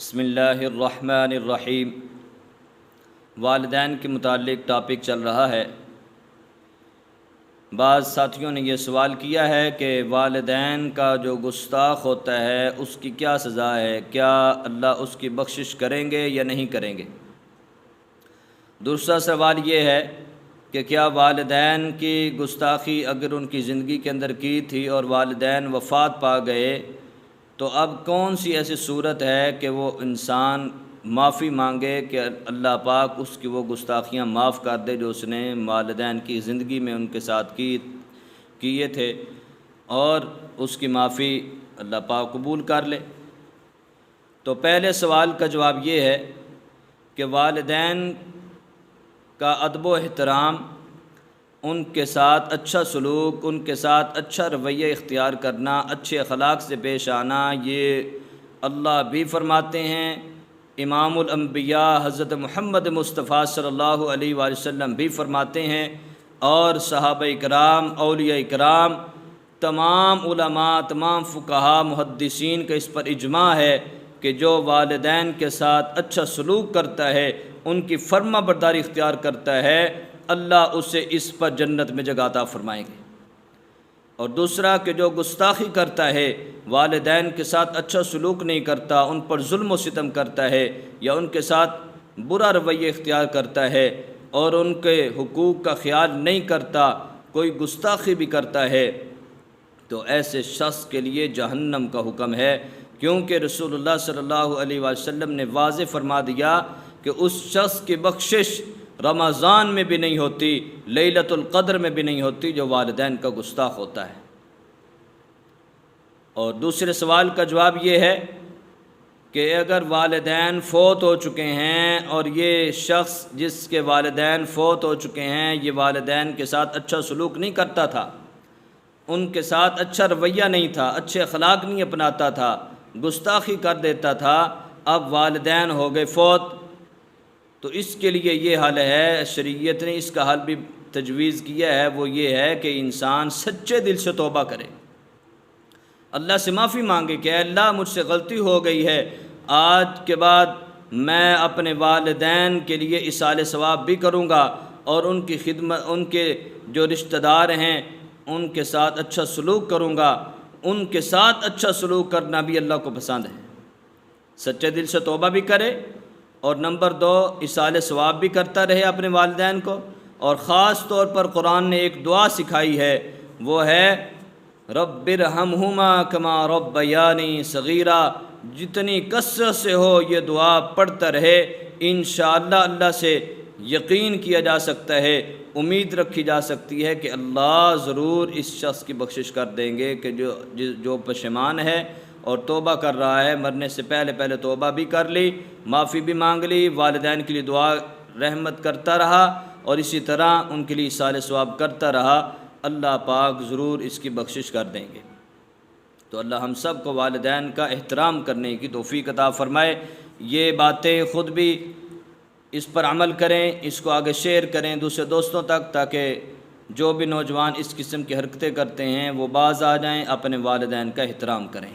بسم اللہ الرحمن الرحیم۔ والدین کے متعلق ٹاپک چل رہا ہے۔ بعض ساتھیوں نے یہ سوال کیا ہے کہ والدین کا جو گستاخ ہوتا ہے اس کی کیا سزا ہے، کیا اللہ اس کی بخشش کریں گے یا نہیں کریں گے؟ دوسرا سوال یہ ہے کہ کیا والدین کی گستاخی اگر ان کی زندگی کے اندر کی تھی اور والدین وفات پا گئے تو اب کون سی ایسی صورت ہے کہ وہ انسان معافی مانگے کہ اللہ پاک اس کی وہ گستاخیاں معاف کر دے جو اس نے والدین کی زندگی میں ان کے ساتھ کیے تھے، اور اس کی معافی اللہ پاک قبول کر لے؟ تو پہلے سوال کا جواب یہ ہے کہ والدین کا ادب و احترام، ان کے ساتھ اچھا سلوک، ان کے ساتھ اچھا رویہ اختیار کرنا، اچھے اخلاق سے پیش آنا، یہ اللہ بھی فرماتے ہیں، امام الانبیاء حضرت محمد مصطفیٰ صلی اللہ علیہ وآلہ وسلم بھی فرماتے ہیں، اور صحابہ کرام، اولیاء کرام، تمام علماء، تمام فقہاء، محدثین کا اس پر اجماع ہے کہ جو والدین کے ساتھ اچھا سلوک کرتا ہے، ان کی فرما برداری اختیار کرتا ہے، اللہ اسے اس پر جنت میں جگہ عطا فرمائیں گے۔ اور دوسرا کہ جو گستاخی کرتا ہے، والدین کے ساتھ اچھا سلوک نہیں کرتا، ان پر ظلم و ستم کرتا ہے یا ان کے ساتھ برا رویہ اختیار کرتا ہے اور ان کے حقوق کا خیال نہیں کرتا، کوئی گستاخی بھی کرتا ہے، تو ایسے شخص کے لیے جہنم کا حکم ہے، کیونکہ رسول اللہ صلی اللہ علیہ وآلہ وسلم نے واضح فرما دیا کہ اس شخص کی بخشش رمضان میں بھی نہیں ہوتی، لیلۃ القدر میں بھی نہیں ہوتی، جو والدین کا گستاخ ہوتا ہے۔ اور دوسرے سوال کا جواب یہ ہے کہ اگر والدین فوت ہو چکے ہیں اور یہ شخص جس کے والدین فوت ہو چکے ہیں یہ والدین کے ساتھ اچھا سلوک نہیں کرتا تھا، ان کے ساتھ اچھا رویہ نہیں تھا، اچھے اخلاق نہیں اپناتا تھا، گستاخی کر دیتا تھا، اب والدین ہو گئے فوت، تو اس کے لیے یہ حل ہے، شریعت نے اس کا حل بھی تجویز کیا ہے، وہ یہ ہے کہ انسان سچے دل سے توبہ کرے، اللہ سے معافی مانگے کہ اے اللہ مجھ سے غلطی ہو گئی ہے، آج کے بعد میں اپنے والدین کے لیے ایصال ثواب بھی کروں گا اور ان کی خدمت، ان کے جو رشتہ دار ہیں ان کے ساتھ اچھا سلوک کروں گا۔ ان کے ساتھ اچھا سلوک کرنا بھی اللہ کو پسند ہے، سچے دل سے توبہ بھی کرے، اور نمبر 2 ایصال ثواب بھی کرتا رہے اپنے والدین کو۔ اور خاص طور پر قرآن نے ایک دعا سکھائی ہے، وہ ہے رب ارحمہما کما ربیانی صغیرا، جتنی کثرت سے ہو یہ دعا پڑھتا رہے، انشاءاللہ اللہ سے یقین کیا جا سکتا ہے، امید رکھی جا سکتی ہے کہ اللہ ضرور اس شخص کی بخشش کر دیں گے کہ جو پشیمان ہے اور توبہ کر رہا ہے، مرنے سے پہلے توبہ بھی کر لی، معافی بھی مانگ لی، والدین کے لیے دعا رحمت کرتا رہا اور اسی طرح ان کے لیے ایصال ثواب کرتا رہا، اللہ پاک ضرور اس کی بخشش کر دیں گے۔ تو اللہ ہم سب کو والدین کا احترام کرنے کی توفیق عطا فرمائے، یہ باتیں خود بھی اس پر عمل کریں، اس کو آگے شیئر کریں دوسرے دوستوں تک، تاکہ جو بھی نوجوان اس قسم کی حرکتیں کرتے ہیں وہ باز آ جائیں، اپنے والدین کا احترام کریں۔